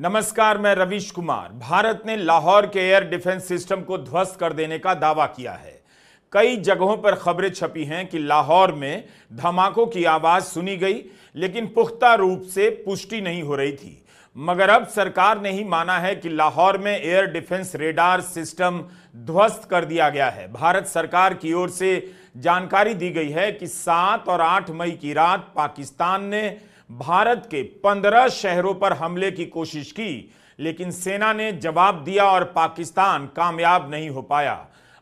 नमस्कार, मैं रवीश कुमार। भारत ने लाहौर के एयर डिफेंस सिस्टम को ध्वस्त कर देने का दावा किया है। कई जगहों पर खबरें छपी हैं कि लाहौर में धमाकों की आवाज सुनी गई, लेकिन पुख्ता रूप से पुष्टि नहीं हो रही थी। मगर अब सरकार ने ही माना है कि लाहौर में एयर डिफेंस रेडार सिस्टम ध्वस्त कर दिया गया है। भारत सरकार की ओर से जानकारी दी गई है कि 7 और 8 मई की रात पाकिस्तान ने भारत के 15 शहरों पर हमले की कोशिश की, लेकिन सेना ने जवाब दिया और पाकिस्तान कामयाब नहीं हो पाया।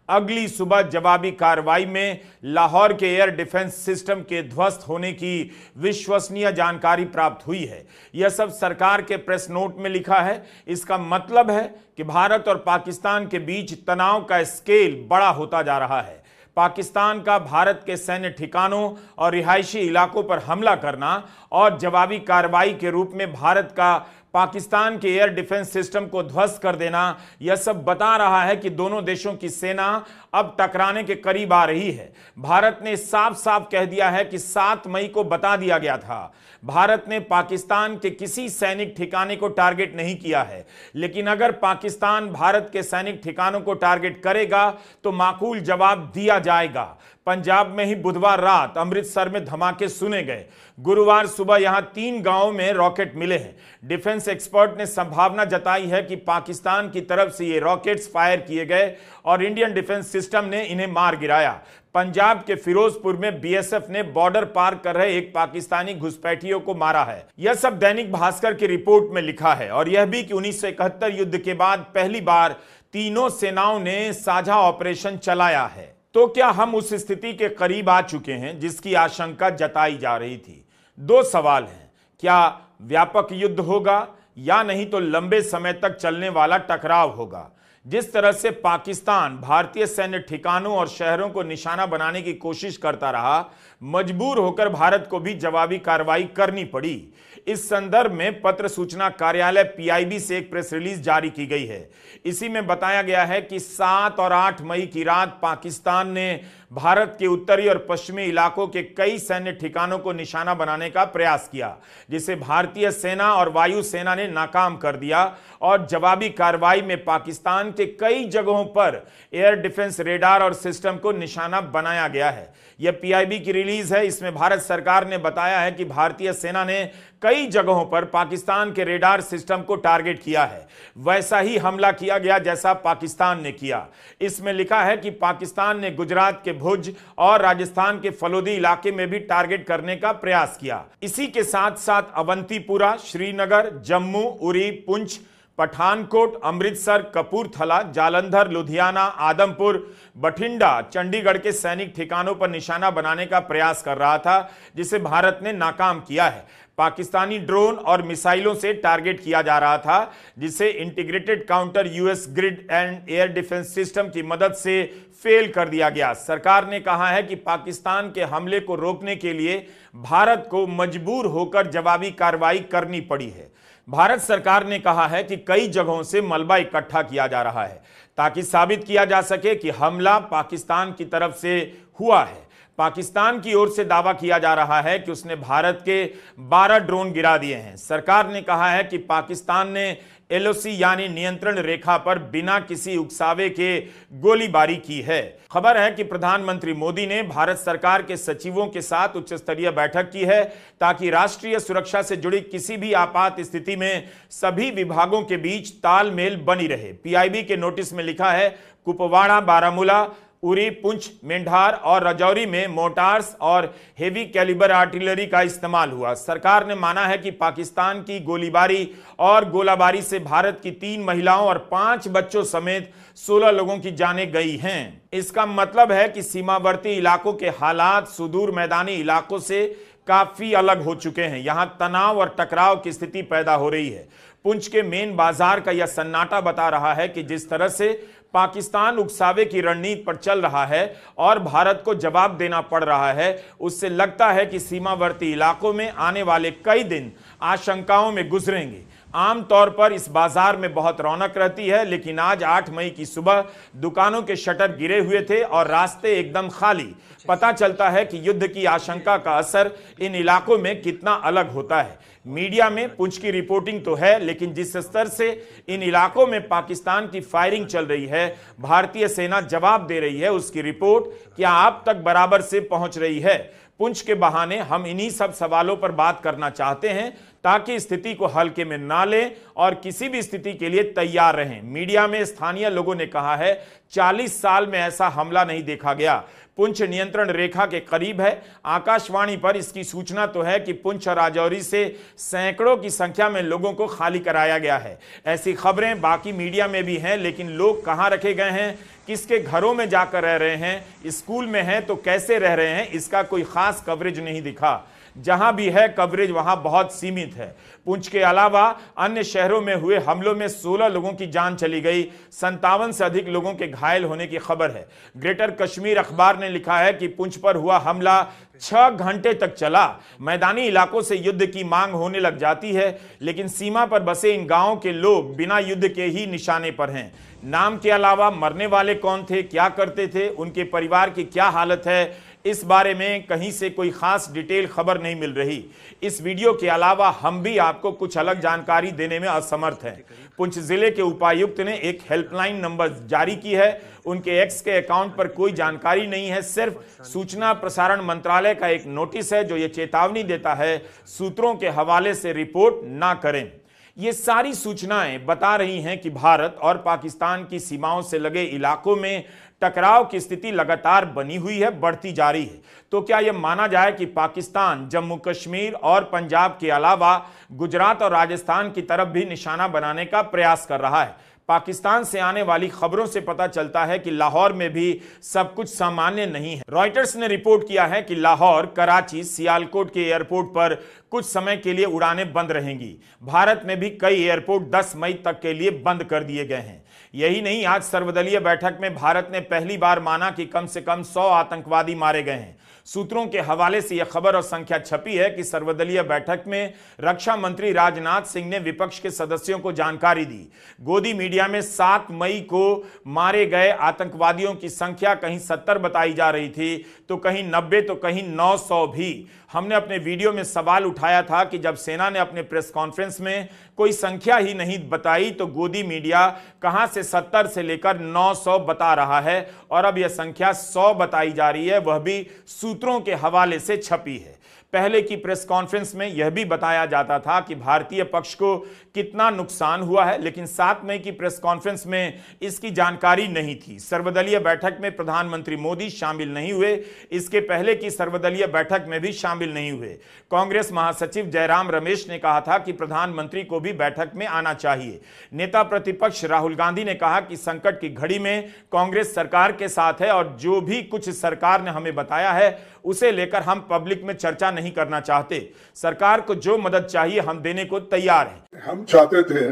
अगली सुबह जवाबी कार्रवाई में लाहौर के एयर डिफेंस सिस्टम के ध्वस्त होने की विश्वसनीय जानकारी प्राप्त हुई है। यह सब सरकार के प्रेस नोट में लिखा है। इसका मतलब है कि भारत और पाकिस्तान के बीच तनाव का स्केल बड़ा होता जा रहा है। पाकिस्तान का भारत के सैन्य ठिकानों और रिहायशी इलाकों पर हमला करना और जवाबी कार्रवाई के रूप में भारत का पाकिस्तान के एयर डिफेंस सिस्टम को ध्वस्त कर देना, यह सब बता रहा है कि दोनों देशों की सेना अब टकराने के करीब आ रही है। भारत ने साफ साफ कह दिया है कि 7 मई को बता दिया गया था। भारत ने पाकिस्तान के किसी सैनिक ठिकाने को टारगेट नहीं किया है, लेकिन अगर पाकिस्तान भारत के सैनिक ठिकानों को टारगेट करेगा तो माकूल जवाब दिया जाएगा। पंजाब में ही बुधवार रात अमृतसर में धमाके सुने गए। गुरुवार सुबह यहां 3 गांवों में रॉकेट मिले हैं। डिफेंस एक्सपर्ट ने संभावना जताई है कि पाकिस्तान की तरफ से ये रॉकेट्स फायर किए गए और इंडियन डिफेंस सिस्टम ने इन्हें मार गिराया। पंजाब के फिरोजपुर में बीएसएफ ने बॉर्डर पार कर रहे एक पाकिस्तानी घुसपैठियों को मारा है। यह सब दैनिक भास्कर की रिपोर्ट में लिखा है। और यह भी कि 1971 युद्ध के बाद पहली बार तीनों सेनाओं ने साझा ऑपरेशन चलाया है। तो क्या हम उस स्थिति के करीब आ चुके हैं जिसकी आशंका जताई जा रही थी? 2 सवाल हैं। क्या व्यापक युद्ध होगा या नहीं तो लंबे समय तक चलने वाला टकराव होगा? जिस तरह से पाकिस्तान भारतीय सैन्य ठिकानों और शहरों को निशाना बनाने की कोशिश करता रहा, मजबूर होकर भारत को भी जवाबी कार्रवाई करनी पड़ी। इस संदर्भ में पत्र सूचना कार्यालय पीआईबी से एक प्रेस रिलीज जारी की गई है। इसी में बताया गया है कि 7 और 8 मई की रात पाकिस्तान ने भारत के उत्तरी और पश्चिमी इलाकों के कई सैन्य ठिकानों को निशाना बनाने का प्रयास किया, जिसे भारतीय सेना और वायु सेना ने नाकाम कर दिया और जवाबी कार्रवाई में पाकिस्तान के कई जगहों पर एयर डिफेंस रेडार और सिस्टम को निशाना बनाया गया है। यह पीआईबी की रिलीज है। इसमें भारत सरकार ने बताया है कि भारतीय सेना ने कई जगहों पर पाकिस्तान के रेडार सिस्टम को टारगेट किया है। वैसा ही हमला किया गया जैसा पाकिस्तान ने किया। इसमें लिखा है कि पाकिस्तान ने गुजरात के भुज और राजस्थान के फलोदी इलाके में भी टारगेट करने का प्रयास किया। इसी के साथ साथ अवंतीपुरा, श्रीनगर, जम्मू, उरी, पुंछ, पठानकोट, अमृतसर, कपूरथला, जालंधर, लुधियाना, आदमपुर, बठिंडा, चंडीगढ़ के सैनिक ठिकानों पर निशाना बनाने का प्रयास कर रहा था, जिसे भारत ने नाकाम किया है। पाकिस्तानी ड्रोन और मिसाइलों से टारगेट किया जा रहा था, जिसे integrated counter US grid and air defence system की मदद से फेल कर दिया गया। सरकार ने कहा है कि पाकिस्तान के हमले को रोकने के लिए भारत को मजबूर होकर जवाबी कार्रवाई करनी पड़ी है। भारत सरकार ने कहा है कि कई जगहों से मलबा इकट्ठा किया जा रहा है ताकि साबित किया जा सके कि हमला पाकिस्तान की तरफ से हुआ है। पाकिस्तान की ओर से दावा किया जा रहा है कि उसने भारत के 12 ड्रोन गिरा दिए हैं। सरकार ने कहा है कि पाकिस्तान ने एलओसी यानी नियंत्रण रेखा पर बिना किसी उकसावे के गोलीबारी की है। खबर है कि प्रधानमंत्री मोदी ने भारत सरकार के सचिवों के साथ उच्च स्तरीय बैठक की है ताकि राष्ट्रीय सुरक्षा से जुड़ी किसी भी आपात स्थिति में सभी विभागों के बीच तालमेल बनी रहे। पीआईबी के नोटिस में लिखा है, कुपवाड़ा, बारामूला, उरी, पुंछ, मेंढार और राजौरी में मोटार्स और हेवी कैलिबर आर्टिलरी का इस्तेमाल हुआ। सरकार ने माना है कि पाकिस्तान की गोलीबारी और गोलाबारी से भारत की 3 महिलाओं और 5 बच्चों समेत 16 लोगों की जानें गई हैं। इसका मतलब है कि सीमावर्ती इलाकों के हालात सुदूर मैदानी इलाकों से काफी अलग हो चुके हैं। यहां तनाव और टकराव की स्थिति पैदा हो रही है। पुंछ के मेन बाजार का यह सन्नाटा बता रहा है कि जिस तरह से पाकिस्तान उकसावे की रणनीति पर चल रहा है और भारत को जवाब देना पड़ रहा है, उससे लगता है कि सीमावर्ती इलाकों में आने वाले कई दिन आशंकाओं में गुजरेंगे। आमतौर पर इस बाजार में बहुत रौनक रहती है, लेकिन आज 8 मई की सुबह दुकानों के शटर गिरे हुए थे और रास्ते एकदम खाली। पता चलता है कि युद्ध की आशंका का असर इन इलाकों में कितना अलग होता है। मीडिया में पुंछ की रिपोर्टिंग तो है, लेकिन जिस स्तर से इन इलाकों में पाकिस्तान की फायरिंग चल रही है, भारतीय सेना जवाब दे रही है, उसकी रिपोर्ट क्या आप तक बराबर से पहुंच रही है? पुंछ के बहाने हम इन्हीं सब सवालों पर बात करना चाहते हैं ताकि स्थिति को हल्के में ना लें और किसी भी स्थिति के लिए तैयार रहें। मीडिया में स्थानीय लोगों ने कहा है 40 साल में ऐसा हमला नहीं देखा गया। पुंछ नियंत्रण रेखा के करीब है। आकाशवाणी पर इसकी सूचना तो है कि पुंछ और राजौरी से सैकड़ों की संख्या में लोगों को खाली कराया गया है। ऐसी खबरें बाकी मीडिया में भी हैं, लेकिन लोग कहां रखे गए हैं, किसके घरों में जाकर रह रहे हैं, स्कूल में हैं तो कैसे रह रहे हैं, इसका कोई खास कवरेज नहीं दिखा। जहां भी है कवरेज वहां बहुत सीमित है। पुंछ के अलावा अन्य शहरों में हुए हमलों में 16 लोगों की जान चली गई, 57 से अधिक लोगों के घायल होने की खबर है। ग्रेटर कश्मीर अखबार ने लिखा है कि पुंछ पर हुआ हमला 6 घंटे तक चला। मैदानी इलाकों से युद्ध की मांग होने लग जाती है, लेकिन सीमा पर बसे इन गांवों के लोग बिना युद्ध के ही निशाने पर हैं। नाम के अलावा मरने वाले कौन थे, क्या करते थे, उनके परिवार की क्या हालत है, इस बारे में कहीं से कोई खास डिटेल खबर नहीं मिल रही। इस वीडियो के अलावा हम भी आपको कुछ अलग जानकारी देने में असमर्थ हैं। पुंछ जिले के उपायुक्त ने एक हेल्पलाइन नंबर जारी की है। उनके एक्स के अकाउंट पर कोई जानकारी नहीं है, सिर्फ सूचना प्रसारण मंत्रालय का एक नोटिस है जो ये चेतावनी देता है सूत्रों के हवाले से रिपोर्ट ना करें। ये सारी सूचनाएं बता रही हैं कि भारत और पाकिस्तान की सीमाओं से लगे इलाकों में टकराव की स्थिति लगातार बनी हुई है, बढ़ती जा रही है। तो क्या यह माना जाए कि पाकिस्तान जम्मू कश्मीर और पंजाब के अलावा गुजरात और राजस्थान की तरफ भी निशाना बनाने का प्रयास कर रहा है? पाकिस्तान से आने वाली खबरों से पता चलता है कि लाहौर में भी सब कुछ सामान्य नहीं है। रॉयटर्स ने रिपोर्ट किया है कि लाहौर, कराची, सियालकोट के एयरपोर्ट पर कुछ समय के लिए उड़ानें बंद रहेंगी। भारत में भी कई एयरपोर्ट 10 मई तक के लिए बंद कर दिए गए हैं। यही नहीं, आज सर्वदलीय बैठक में भारत ने पहली बार माना कि कम से कम 100 आतंकवादी मारे गए हैं। सूत्रों के हवाले से यह खबर और संख्या छपी है कि सर्वदलीय बैठक में रक्षा मंत्री राजनाथ सिंह ने विपक्ष के सदस्यों को जानकारी दी। गोदी मीडिया में 7 मई को मारे गए आतंकवादियों की संख्या कहीं 70 बताई जा रही थी, तो कहीं 90, तो कहीं 900 भी। हमने अपने वीडियो में सवाल उठाया था कि जब सेना ने अपने प्रेस कॉन्फ्रेंस में कोई संख्या ही नहीं बताई, तो गोदी मीडिया कहां से 70 से लेकर 900 बता रहा है, और अब यह संख्या 100 बताई जा रही है, वह भी सूत्रों के हवाले से छपी है। पहले की प्रेस कॉन्फ्रेंस में यह भी बताया जाता था कि भारतीय पक्ष को कितना नुकसान हुआ है, लेकिन 7 मई की प्रेस कॉन्फ्रेंस में इसकी जानकारी नहीं थी। सर्वदलीय बैठक में प्रधानमंत्री मोदी शामिल नहीं हुए, इसके पहले की सर्वदलीय बैठक में भी शामिल नहीं हुए। कांग्रेस महासचिव जयराम रमेश ने कहा था कि प्रधानमंत्री को भी बैठक में आना चाहिए। नेता प्रतिपक्ष राहुल गांधी ने कहा कि संकट की घड़ी में कांग्रेस सरकार के साथ है और जो भी कुछ सरकार ने हमें बताया है उसे लेकर हम पब्लिक में चर्चा नहीं करना चाहते। सरकार को जो मदद चाहिए हम देने को तैयार हैं। हम चाहते थे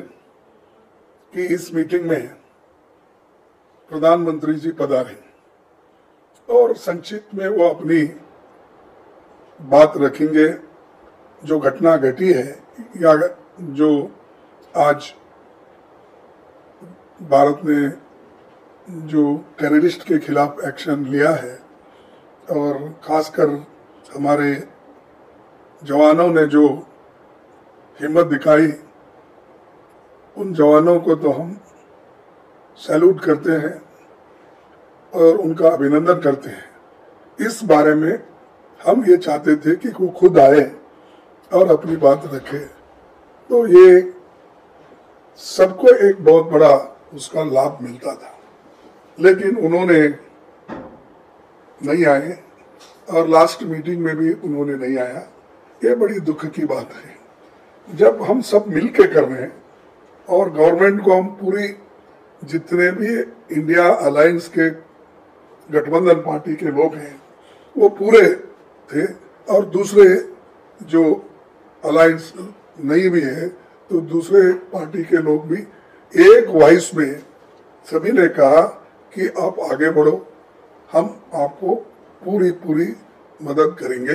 कि इस मीटिंग में प्रधानमंत्री जी पधारें और संक्षिप्त में वो अपनी बात रखेंगे, जो घटना घटी है या जो आज भारत ने जो टेररिस्ट के खिलाफ एक्शन लिया है और खासकर हमारे जवानों ने जो हिम्मत दिखाई, उन जवानों को तो हम सैल्यूट करते हैं और उनका अभिनंदन करते हैं। इस बारे में हम ये चाहते थे कि वो खुद आए और अपनी बात रखे, तो ये सबको एक बहुत बड़ा उसका लाभ मिलता था। लेकिन उन्होंने नहीं आए और लास्ट मीटिंग में भी उन्होंने नहीं आया। ये बड़ी दुख की बात है। जब हम सब मिलके कर रहे हैं और गवर्नमेंट को हम पूरी, जितने भी इंडिया अलायंस के गठबंधन पार्टी के लोग हैं वो पूरे थे, और दूसरे जो अलायंस नहीं भी है तो दूसरे पार्टी के लोग भी एक वॉइस में सभी ने कहा कि आप आगे बढ़ो, हम आपको पूरी मदद करेंगे,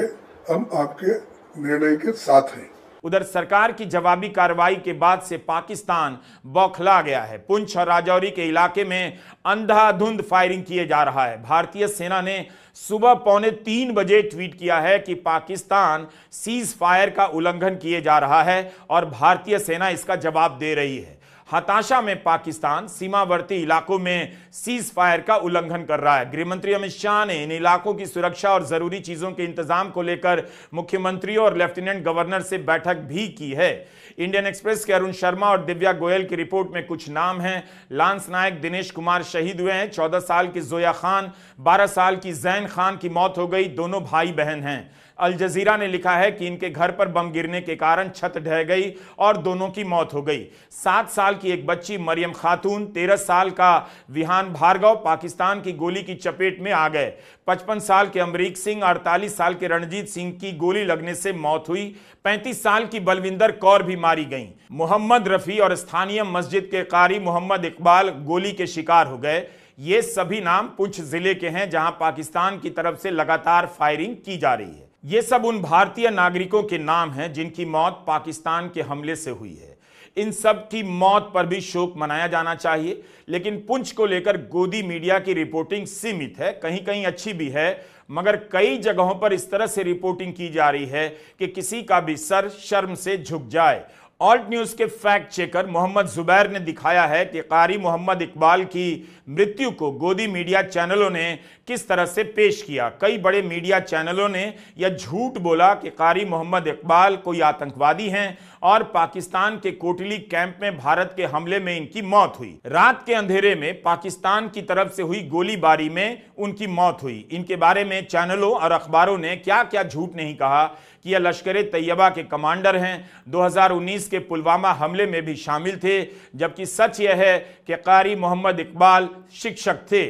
हम आपके निर्णय के साथ हैं। उधर सरकार की जवाबी कार्रवाई के बाद से पाकिस्तान बौखला गया है। पुंछ और राजौरी के इलाके में अंधाधुंध फायरिंग किए जा रहा है। भारतीय सेना ने सुबह 2:45 बजे ट्वीट किया है कि पाकिस्तान सीज फायर का उल्लंघन किए जा रहा है और भारतीय सेना इसका जवाब दे रही है। हताशा में पाकिस्तान सीमावर्ती इलाकों में सीज फायर का उल्लंघन कर रहा है। गृहमंत्री अमित शाह ने इन इलाकों की सुरक्षा और जरूरी चीजों के इंतजाम को लेकर मुख्यमंत्रियों और लेफ्टिनेंट गवर्नर से बैठक भी की है। इंडियन एक्सप्रेस के अरुण शर्मा और दिव्या गोयल की रिपोर्ट में कुछ नाम हैं। लांस नायक दिनेश कुमार शहीद हुए हैं। 14 साल की जोया खान, 12 साल की जैन खान की मौत हो गई। दोनों भाई बहन हैं। अल जजीरा ने लिखा है कि इनके घर पर बम गिरने के कारण छत ढह गई और दोनों की मौत हो गई। 7 साल की एक बच्ची मरियम खातून, 13 साल का विहान भार्गव पाकिस्तान की गोली की चपेट में आ गए। 55 साल के अमरीक सिंह, 48 साल के रणजीत सिंह की गोली लगने से मौत हुई। 35 साल की बलविंदर कौर भी मारी गईं। मोहम्मद रफी और स्थानीय मस्जिद के कारी मोहम्मद इकबाल गोली के शिकार हो गए। ये सभी नाम पुंछ जिले के हैं जहां पाकिस्तान की तरफ से लगातार फायरिंग की जा रही है। ये सब उन भारतीय नागरिकों के नाम हैं जिनकी मौत पाकिस्तान के हमले से हुई है। इन सब की मौत पर भी शोक मनाया जाना चाहिए, लेकिन पुंछ को लेकर गोदी मीडिया की रिपोर्टिंग सीमित है, कहीं कहीं अच्छी भी है, मगर कई जगहों पर इस तरह से रिपोर्टिंग की जा रही है कि किसी का भी सर शर्म से झुक जाए। ऑल्ट न्यूज के फैक्ट चेकर मोहम्मद जुबैर ने दिखाया है कि कारी मोहम्मद इकबाल की मृत्यु को गोदी मीडिया चैनलों ने किस तरह से पेश किया। कई बड़े मीडिया चैनलों ने यह झूठ बोला कि कारी मोहम्मद इकबाल कोई आतंकवादी हैं और पाकिस्तान के कोटली कैंप में भारत के हमले में इनकी मौत हुई। रात के अंधेरे में पाकिस्तान की तरफ से हुई गोलीबारी में उनकी मौत हुई। इनके बारे में चैनलों और अखबारों ने क्या क्या झूठ नहीं कहा कि यह लश्कर-ए-तैयबा के कमांडर हैं, 2019 के पुलवामा हमले में भी शामिल थे, जबकि सच यह है कि कारी मोहम्मद इकबाल शिक्षक थे।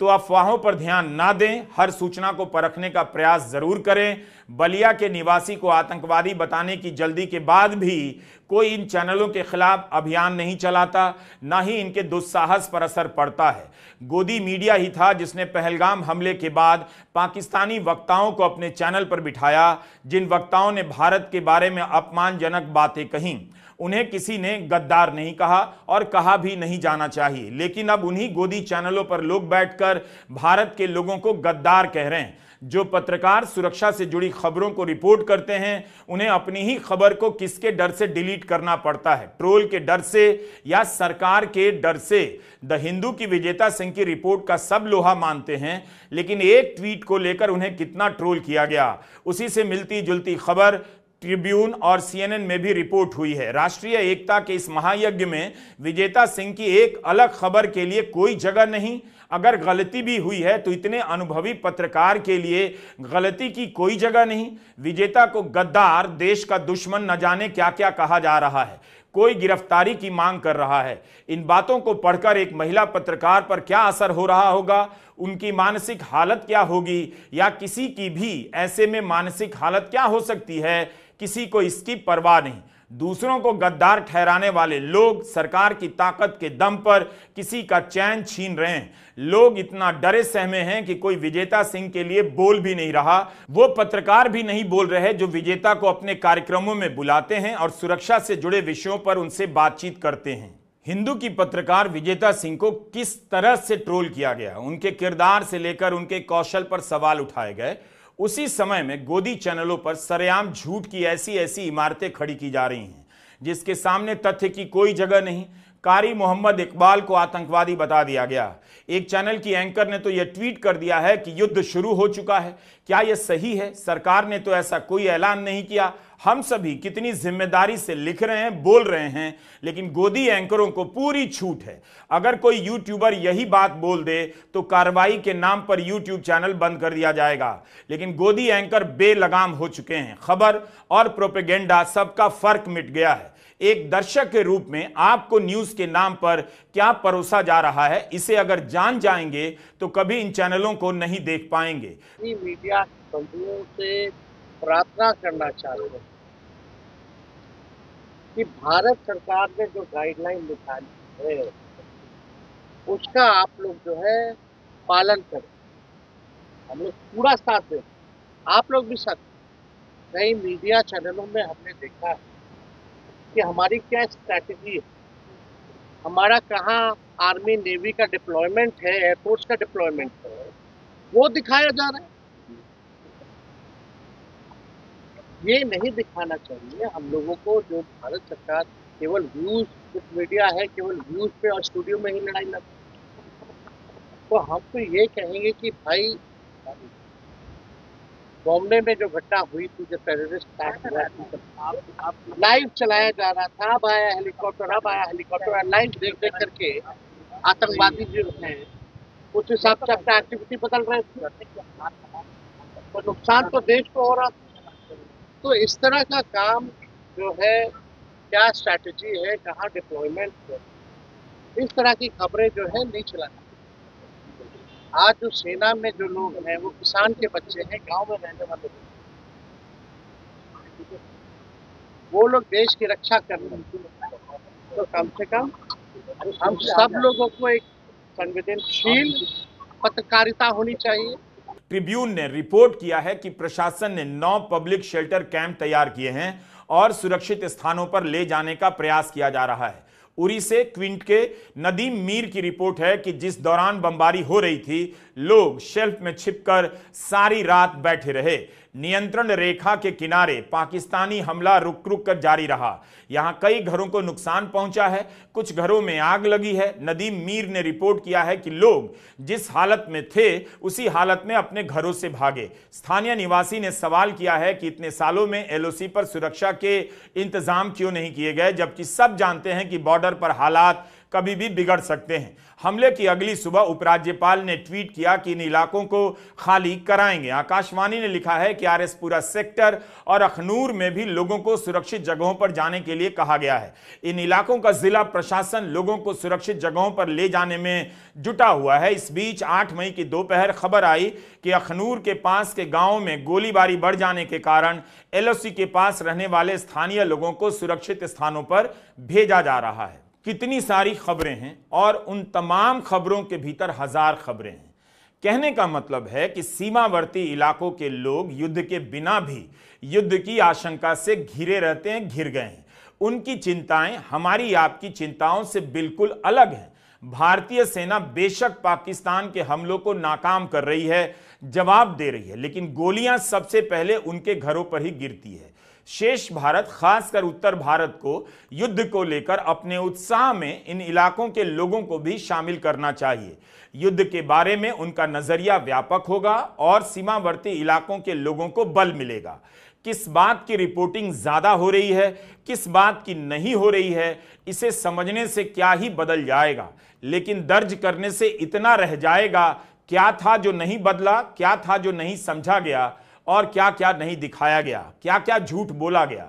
तो अफवाहों पर ध्यान ना दें, हर सूचना को परखने का प्रयास जरूर करें। बलिया के निवासी को आतंकवादी बताने की जल्दी के बाद भी कोई इन चैनलों के खिलाफ अभियान नहीं चलाता, ना ही इनके दुस्साहस पर असर पड़ता है। गोदी मीडिया ही था जिसने पहलगाम हमले के बाद पाकिस्तानी वक्ताओं को अपने चैनल पर बिठाया, जिन वक्ताओं ने भारत के बारे में अपमानजनक बातें कहीं। उन्हें किसी ने गद्दार नहीं कहा और कहा भी नहीं जाना चाहिए, लेकिन अब उन्हीं गोदी चैनलों पर लोग बैठकर भारत के लोगों को गद्दार कह रहे हैं। जो पत्रकार सुरक्षा से जुड़ी खबरों को रिपोर्ट करते हैं, उन्हें अपनी ही खबर को किसके डर से डिलीट करना पड़ता है, ट्रोल के डर से या सरकार के डर से। द हिंदू की विजेता सिंह की रिपोर्ट का सब लोहा मानते हैं, लेकिन एक ट्वीट को लेकर उन्हें कितना ट्रोल किया गया। उसी से मिलती जुलती खबर ट्रिब्यून और सीएनएन में भी रिपोर्ट हुई है। राष्ट्रीय एकता के इस महायज्ञ में विजेता सिंह की एक अलग खबर के लिए कोई जगह नहीं। अगर गलती भी हुई है तो इतने अनुभवी पत्रकार के लिए गलती की कोई जगह नहीं। विजेता को गद्दार, देश का दुश्मन, न जाने क्या क्या कहा जा रहा है। कोई गिरफ्तारी की मांग कर रहा है। इन बातों को पढ़कर एक महिला पत्रकार पर क्या असर हो रहा होगा, उनकी मानसिक हालत क्या होगी, या किसी की भी ऐसे में मानसिक हालत क्या हो सकती है, किसी को इसकी परवाह नहीं। दूसरों को गद्दार ठहराने वाले लोग सरकार की ताकत के दम पर किसी का चैन छीन रहे हैं। लोग इतना डरे सहमे हैं कि कोई विजेता सिंह के लिए बोल भी नहीं रहा। वो पत्रकार भी नहीं बोल रहे जो विजेता को अपने कार्यक्रमों में बुलाते हैं और सुरक्षा से जुड़े विषयों पर उनसे बातचीत करते हैं। हिंदू की पत्रकार विजेता सिंह को किस तरह से ट्रोल किया गया, उनके किरदार से लेकर उनके कौशल पर सवाल उठाए गए। उसी समय में गोदी चैनलों पर सरेआम झूठ की ऐसी ऐसी इमारतें खड़ी की जा रही हैं जिसके सामने तथ्य की कोई जगह नहीं। कारी मोहम्मद इकबाल को आतंकवादी बता दिया गया। एक चैनल की एंकर ने तो यह ट्वीट कर दिया है कि युद्ध शुरू हो चुका है। क्या यह सही है? सरकार ने तो ऐसा कोई ऐलान नहीं किया। हम सभी कितनी जिम्मेदारी से लिख रहे हैं, बोल रहे हैं, लेकिन गोदी एंकरों को पूरी छूट है। अगर कोई यूट्यूबर यही बात बोल दे तो कार्रवाई के नाम पर यूट्यूब चैनल बंद कर दिया जाएगा। लेकिन गोदी एंकर बेलगाम हो चुके हैं। खबर और प्रोपेगेंडा सबका फर्क मिट गया है। एक दर्शक के रूप में आपको न्यूज के नाम पर क्या परोसा जा रहा है, इसे अगर जान जाएंगे तो कभी इन चैनलों को नहीं देख पाएंगे। मीडिया बंधुओं से प्रार्थना करना चाहते हैं कि भारत सरकार ने जो गाइडलाइन निकाली है उसका आप लोग जो है पालन करें। हम लोग पूरा साथ दें, आप लोग भी साथ। कई मीडिया चैनलों में हमने देखा है कि हमारी क्या स्ट्रैटेजी है, हमारा कहाँ आर्मी नेवी का डिप्लॉयमेंट है, एयरफोर्स का डिप्लॉयमेंट है, वो दिखाया जा रहा है। ये नहीं दिखाना चाहिए हम लोगों को। जो भारत सरकार केवल व्यूज, कुछ मीडिया है केवल व्यूज पे और स्टूडियो में ही लड़ाई लड़, तो हम तो ये कहेंगे कि भाई बॉम्बे में जो घटना हुई थी, जो टेररिस्ट अटैक हुआ, लाइव चलाया जा रहा था, अब आया हेलीकॉप्टर, लाइव देख देख करके आतंकवादी जो हैं उस हिसाब से अपना एक्टिविटी बदल रहे थे, तो नुकसान तो देश को हो रहा था। तो इस तरह का काम जो है, क्या स्ट्रैटेजी है, कहाँ डिप्लॉयमेंट है, इस तरह की खबरें जो है नहीं चलाना। आज जो सेना में जो लोग हैं वो किसान के बच्चे हैं, गांव में रहने वाले लोग, वो लोग देश की रक्षा कर रहे हैं। तो कम से कम हम सब लोगों को एक संवेदनशील पत्रकारिता होनी चाहिए। ट्रिब्यून ने रिपोर्ट किया है कि प्रशासन ने 9 पब्लिक शेल्टर कैंप तैयार किए हैं और सुरक्षित स्थानों पर ले जाने का प्रयास किया जा रहा है। उरी से क्विंट के नदीम मीर की रिपोर्ट है कि जिस दौरान बमबारी हो रही थी, लोग शेल्फ में छिपकर सारी रात बैठे रहे। नियंत्रण रेखा के किनारे पाकिस्तानी हमला रुक रुक कर जारी रहा। यहां कई घरों को नुकसान पहुंचा है, कुछ घरों में आग लगी है। नदीम मीर ने रिपोर्ट किया है कि लोग जिस हालत में थे उसी हालत में अपने घरों से भागे। स्थानीय निवासी ने सवाल किया है कि इतने सालों में एलओसी पर सुरक्षा के इंतजाम क्यों नहीं किए गए, जबकि सब जानते हैं कि बॉर्डर पर हालात कभी भी बिगड़ सकते हैं। हमले की अगली सुबह उपराज्यपाल ने ट्वीट किया कि इन इलाकों को खाली कराएंगे। आकाशवाणी ने लिखा है कि आरएसपुरा सेक्टर और अखनूर में भी लोगों को सुरक्षित जगहों पर जाने के लिए कहा गया है। इन इलाकों का जिला प्रशासन लोगों को सुरक्षित जगहों पर ले जाने में जुटा हुआ है। इस बीच 8 मई की दोपहर खबर आई कि अखनूर के पास के गांवों में गोलीबारी बढ़ जाने के कारण एलओसी के पास रहने वाले स्थानीय लोगों को सुरक्षित स्थानों पर भेजा जा रहा है। कितनी सारी खबरें हैं और उन तमाम खबरों के भीतर हजार खबरें हैं। कहने का मतलब है कि सीमावर्ती इलाकों के लोग युद्ध के बिना भी युद्ध की आशंका से घिरे रहते हैं, घिर गए हैं। उनकी चिंताएं हमारी आपकी चिंताओं से बिल्कुल अलग हैं। भारतीय सेना बेशक पाकिस्तान के हमलों को नाकाम कर रही है, जवाब दे रही है, लेकिन गोलियां सबसे पहले उनके घरों पर ही गिरती है। शेष भारत, खासकर उत्तर भारत को युद्ध को लेकर अपने उत्साह में इन इलाकों के लोगों को भी शामिल करना चाहिए। युद्ध के बारे में उनका नजरिया व्यापक होगा और सीमावर्ती इलाकों के लोगों को बल मिलेगा। किस बात की रिपोर्टिंग ज्यादा हो रही है, किस बात की नहीं हो रही है, इसे समझने से क्या ही बदल जाएगा, लेकिन दर्ज करने से इतना रह जाएगा, क्या था जो नहीं बदला, क्या था जो नहीं समझा गया और क्या क्या नहीं दिखाया गया, क्या क्या झूठ बोला गया।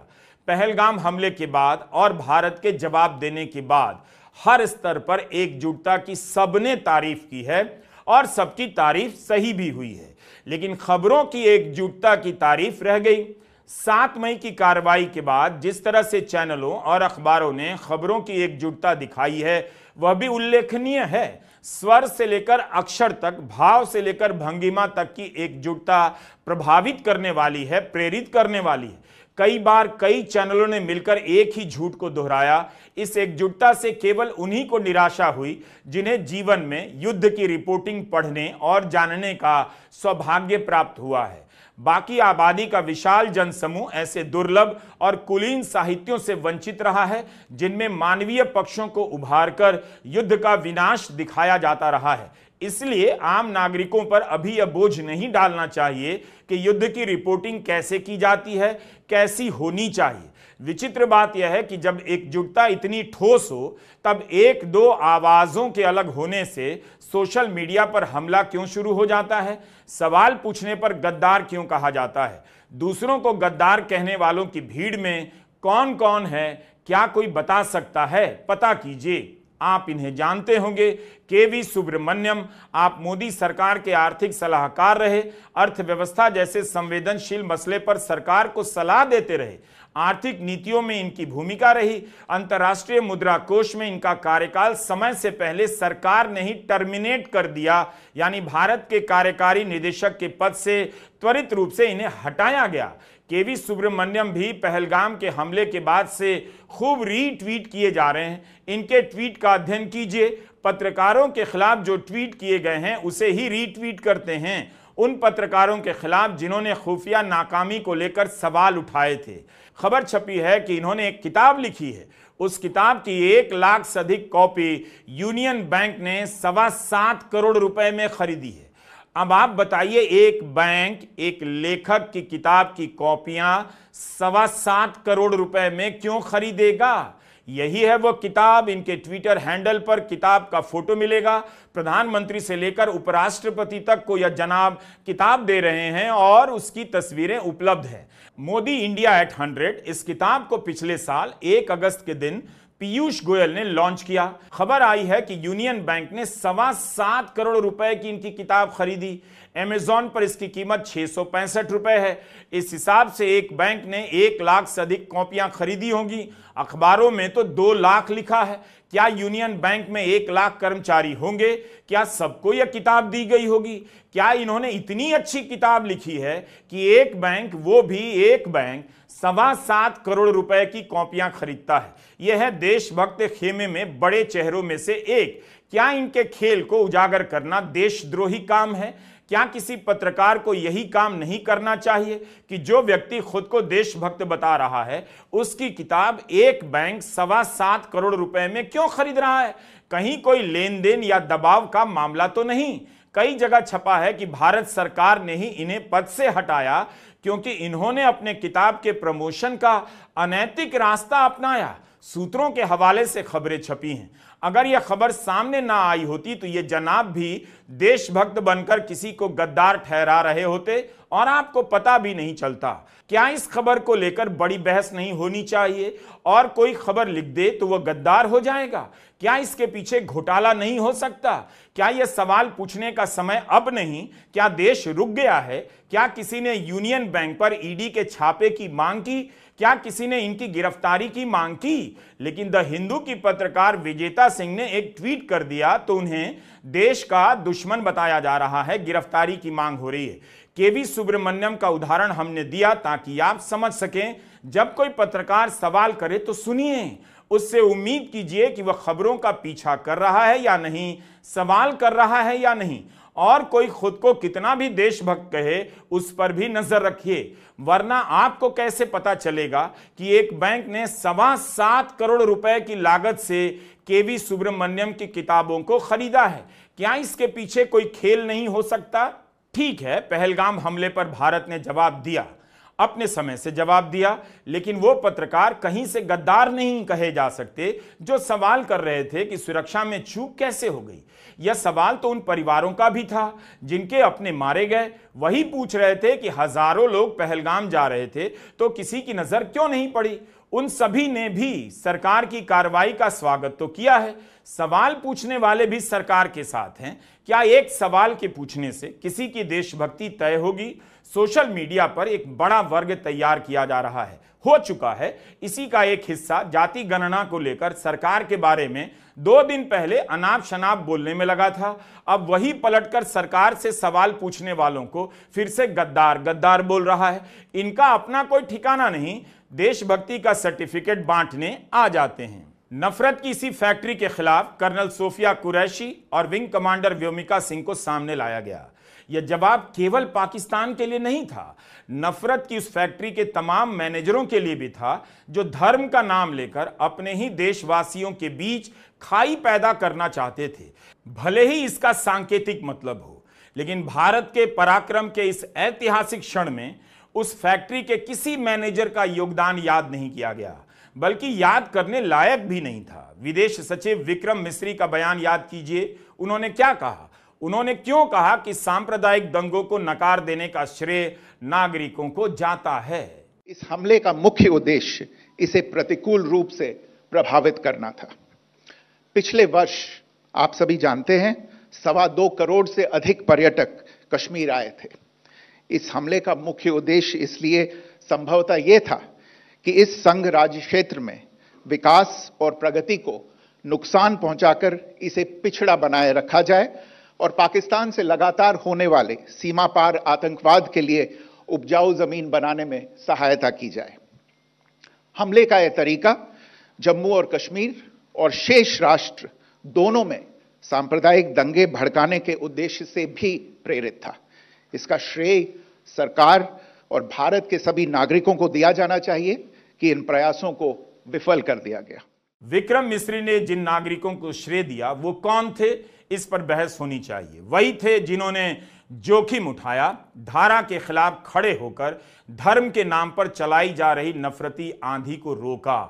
पहलगाम हमले के बाद और भारत के जवाब देने के बाद हर स्तर पर एकजुटता की सबने तारीफ की है और सबकी तारीफ सही भी हुई है, लेकिन खबरों की एकजुटता की तारीफ रह गई। 7 मई की कार्रवाई के बाद जिस तरह से चैनलों और अखबारों ने खबरों की एकजुटता दिखाई है वह भी उल्लेखनीय है। स्वर से लेकर अक्षर तक, भाव से लेकर भंगिमा तक की एकजुटता प्रभावित करने वाली है, प्रेरित करने वाली है। कई बार कई चैनलों ने मिलकर एक ही झूठ को दोहराया। इस एकजुटता से केवल उन्हीं को निराशा हुई जिन्हें जीवन में युद्ध की रिपोर्टिंग पढ़ने और जानने का सौभाग्य प्राप्त हुआ है। बाकी आबादी का विशाल जनसमूह ऐसे दुर्लभ और कुलीन साहित्यों से वंचित रहा है जिनमें मानवीय पक्षों को उभारकर युद्ध का विनाश दिखाया जाता रहा है। इसलिए आम नागरिकों पर अभी यह बोझ नहीं डालना चाहिए कि युद्ध की रिपोर्टिंग कैसे की जाती है, कैसी होनी चाहिए। विचित्र बात यह है कि जब एकजुटता इतनी ठोस हो तब एक दो आवाजों के अलग होने से सोशल मीडिया पर हमला क्यों शुरू हो जाता है, सवाल पूछने पर गद्दार क्यों कहा जाता है। दूसरों को गद्दार कहने वालों की भीड़ में कौन कौन है, क्या कोई बता सकता है? पता कीजिए, आप इन्हें जानते होंगे। केवी सुब्रमण्यम, आप मोदी सरकार के आर्थिक सलाहकार रहे, अर्थव्यवस्था जैसे संवेदनशील मसले पर सरकार को सलाह देते रहे, आर्थिक नीतियों में इनकी भूमिका रही, अंतर्राष्ट्रीय मुद्रा कोष में इनका कार्यकाल समय से पहले सरकार ने ही टर्मिनेट कर दिया, यानी भारत के कार्यकारी निदेशक के पद से त्वरित रूप से इन्हें हटाया गया। केवी सुब्रमण्यम भी पहलगाम के हमले के बाद से खूब रीट्वीट किए जा रहे हैं। इनके ट्वीट का अध्ययन कीजिए। पत्रकारों के खिलाफ जो ट्वीट किए गए हैं उसे ही रीट्वीट करते हैं। उन पत्रकारों के खिलाफ जिन्होंने खुफिया नाकामी को लेकर सवाल उठाए थे। खबर छपी है कि इन्होंने एक किताब लिखी है। उस किताब की 1 लाख से अधिक कॉपी यूनियन बैंक ने 7.25 करोड़ रुपए में खरीदी है। अब आप बताइए, एक बैंक एक लेखक की किताब की कॉपियां 7.25 करोड़ रुपए में क्यों खरीदेगा? यही है वो किताब। इनके ट्विटर हैंडल पर किताब का फोटो मिलेगा। प्रधानमंत्री से लेकर उपराष्ट्रपति तक को यह जनाब किताब दे रहे हैं और उसकी तस्वीरें उपलब्ध हैं। मोदी इंडिया एट 100 इस किताब को पिछले साल 1 अगस्त के दिन पीयूष गोयल ने लॉन्च किया। खबर आई है कि यूनियन बैंक ने 7.25 करोड़ रुपए की इनकी किताब खरीदी। अमेजॉन पर इसकी कीमत 665 रुपए है। इस हिसाब से एक बैंक ने 1 लाख से अधिक कॉपियां खरीदी होंगी। अखबारों में तो 2 लाख लिखा है। क्या यूनियन बैंक में 1 लाख कर्मचारी होंगे? क्या सबको यह किताब दी गई होगी? क्या इन्होंने इतनी अच्छी किताब लिखी है कि एक बैंक, वो भी एक बैंक 7.25 करोड़ रुपए की कॉपियां खरीदता है? यह है देशभक्त खेमे में बड़े चेहरों में से एक। क्या इनके खेल को उजागर करना देशद्रोही काम है? क्या किसी पत्रकार को यही काम नहीं करना चाहिए कि जो व्यक्ति खुद को देशभक्त बता रहा है उसकी किताब एक बैंक 7.25 करोड़ रुपए में क्यों खरीद रहा है? कहीं कोई लेन देन या दबाव का मामला तो नहीं? कई जगह छपा है कि भारत सरकार ने ही इन्हें पद से हटाया क्योंकि इन्होंने अपने किताब के प्रमोशन का अनैतिक रास्ता अपनाया। सूत्रों के हवाले से खबरें छपी हैं। अगर यह खबर सामने ना आई होती तो ये जनाब भी देशभक्त बनकर किसी को गद्दार ठहरा रहे होते और आपको पता भी नहीं चलता। क्या इस खबर को लेकर बड़ी बहस नहीं होनी चाहिए और कोई खबर लिख दे तो वह गद्दार हो जाएगा? क्या इसके पीछे घोटाला नहीं हो सकता? क्या यह सवाल पूछने का समय अब नहीं? क्या देश रुक गया है? क्या किसी ने यूनियन बैंक पर ईडी के छापे की मांग की? क्या किसी ने इनकी गिरफ्तारी की मांग की? लेकिन द हिंदू की पत्रकार विजेता सिंह ने एक ट्वीट कर दिया तो उन्हें देश का दुश्मन बताया जा रहा है। गिरफ्तारी की मांग हो रही है। केवी सुब्रमण्यम का उदाहरण हमने दिया ताकि आप समझ सकें, जब कोई पत्रकार सवाल करे तो सुनिए, उससे उम्मीद कीजिए कि वह खबरों का पीछा कर रहा है या नहीं, सवाल कर रहा है या नहीं, और कोई खुद को कितना भी देशभक्त कहे उस पर भी नजर रखिए। वरना आपको कैसे पता चलेगा कि एक बैंक ने 7.25 करोड़ रुपए की लागत से केवी सुब्रमण्यम की किताबों को खरीदा है? क्या इसके पीछे कोई खेल नहीं हो सकता? ठीक है, पहलगाम हमले पर भारत ने जवाब दिया, अपने समय से जवाब दिया, लेकिन वो पत्रकार कहीं से गद्दार नहीं कहे जा सकते जो सवाल कर रहे थे कि सुरक्षा में चूक कैसे हो गई। यह सवाल तो उन परिवारों का भी था जिनके अपने मारे गए। वही पूछ रहे थे कि हजारों लोग पहलगाम जा रहे थे तो किसी की नजर क्यों नहीं पड़ी। उन सभी ने भी सरकार की कार्रवाई का स्वागत तो किया है। सवाल पूछने वाले भी सरकार के साथ हैं। क्या एक सवाल के पूछने से किसी की देशभक्ति तय होगी? सोशल मीडिया पर एक बड़ा वर्ग तैयार किया जा रहा है, हो चुका है। इसी का एक हिस्सा जाति गणना को लेकर सरकार के बारे में 2 दिन पहले अनाप शनाप बोलने में लगा था। अब वही पलटकर सरकार से सवाल पूछने वालों को फिर से गद्दार गद्दार बोल रहा है। इनका अपना कोई ठिकाना नहीं, देशभक्ति का सर्टिफिकेट बांटने आ जाते हैं। नफरत की इसी फैक्ट्री के खिलाफ कर्नल सोफिया कुरैशी और विंग कमांडर व्योमिका सिंह को सामने लाया गया। यह जवाब केवल पाकिस्तान के लिए नहीं था, नफरत की उस फैक्ट्री के तमाम मैनेजरों के लिए भी था जो धर्म का नाम लेकर अपने ही देशवासियों के बीच खाई पैदा करना चाहते थे। भले ही इसका सांकेतिक मतलब हो, लेकिन भारत के पराक्रम के इस ऐतिहासिक क्षण में उस फैक्ट्री के किसी मैनेजर का योगदान याद नहीं किया गया, बल्कि याद करने लायक भी नहीं था। विदेश सचिव विक्रम मिस्री का बयान याद कीजिए। उन्होंने क्या कहा? उन्होंने क्यों कहा कि सांप्रदायिक दंगों को नकार देने का श्रेय नागरिकों को जाता है? इस हमले का मुख्य उद्देश्य इसे प्रतिकूल रूप से प्रभावित करना था। पिछले वर्ष आप सभी जानते हैं 2.25 करोड़ से अधिक पर्यटक कश्मीर आए थे। इस हमले का मुख्य उद्देश्य इसलिए संभवतः यह था कि इस संघ राज्य क्षेत्र में विकास और प्रगति को नुकसान पहुंचाकर इसे पिछड़ा बनाए रखा जाए और पाकिस्तान से लगातार होने वाले सीमा पार आतंकवाद के लिए उपजाऊ जमीन बनाने में सहायता की जाए। हमले का यह तरीका जम्मू और कश्मीर और शेष राष्ट्र दोनों में सांप्रदायिक दंगे भड़काने के उद्देश्य से भी प्रेरित था। इसका श्रेय सरकार और भारत के सभी नागरिकों को दिया जाना चाहिए कि इन प्रयासों को विफल कर दिया गया। विक्रम मिस्री ने जिन नागरिकों को श्रेय दिया वो कौन थे, इस पर बहस होनी चाहिए। वही थे जिन्होंने जोखिम उठाया, धारा के खिलाफ खड़े होकर धर्म के नाम पर चलाई जा रही नफरती आंधी को रोका।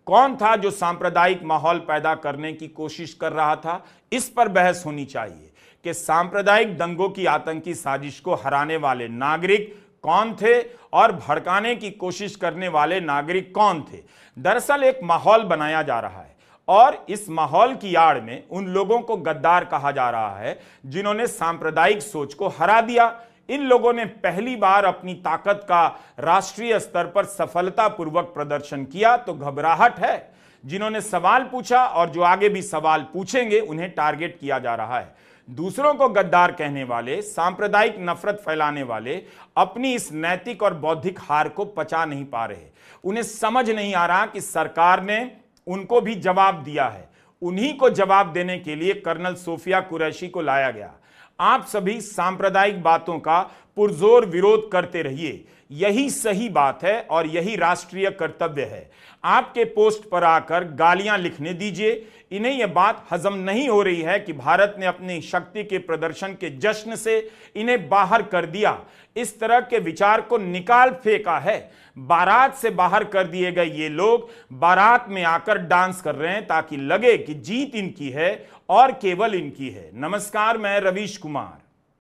कौन था जो सांप्रदायिक माहौल पैदा करने की कोशिश कर रहा था, इस पर बहस होनी चाहिए कि सांप्रदायिक दंगों की आतंकी साजिश को हराने वाले नागरिक कौन थे और भड़काने की कोशिश करने वाले नागरिक कौन थे। दरअसल एक माहौल बनाया जा रहा है और इस माहौल की आड़ में उन लोगों को गद्दार कहा जा रहा है जिन्होंने सांप्रदायिक सोच को हरा दिया। इन लोगों ने पहली बार अपनी ताकत का राष्ट्रीय स्तर पर सफलतापूर्वक प्रदर्शन किया तो घबराहट है। जिन्होंने सवाल पूछा और जो आगे भी सवाल पूछेंगे उन्हें टारगेट किया जा रहा है। दूसरों को गद्दार कहने वाले, सांप्रदायिक नफरत फैलाने वाले अपनी इस नैतिक और बौद्धिक हार को पचा नहीं पा रहे। उन्हें समझ नहीं आ रहा कि सरकार ने उनको भी जवाब दिया है। उन्हीं को जवाब देने के लिए कर्नल सोफिया कुरैशी को लाया गया। आप सभी सांप्रदायिक बातों का पुरजोर विरोध करते रहिए, यही सही बात है और यही राष्ट्रीय कर्तव्य है। आपके पोस्ट पर आकर गालियां लिखने दीजिए। इन्हें यह बात हजम नहीं हो रही है कि भारत ने अपनी शक्ति के प्रदर्शन के जश्न से इन्हें बाहर कर दिया। इस तरह के विचार को निकाल फेंका है। बारात से बाहर कर दिए गए ये लोग बारात में आकर डांस कर रहे हैं ताकि लगे कि जीत इनकी है और केवल इनकी है। नमस्कार, मैं रवीश कुमार।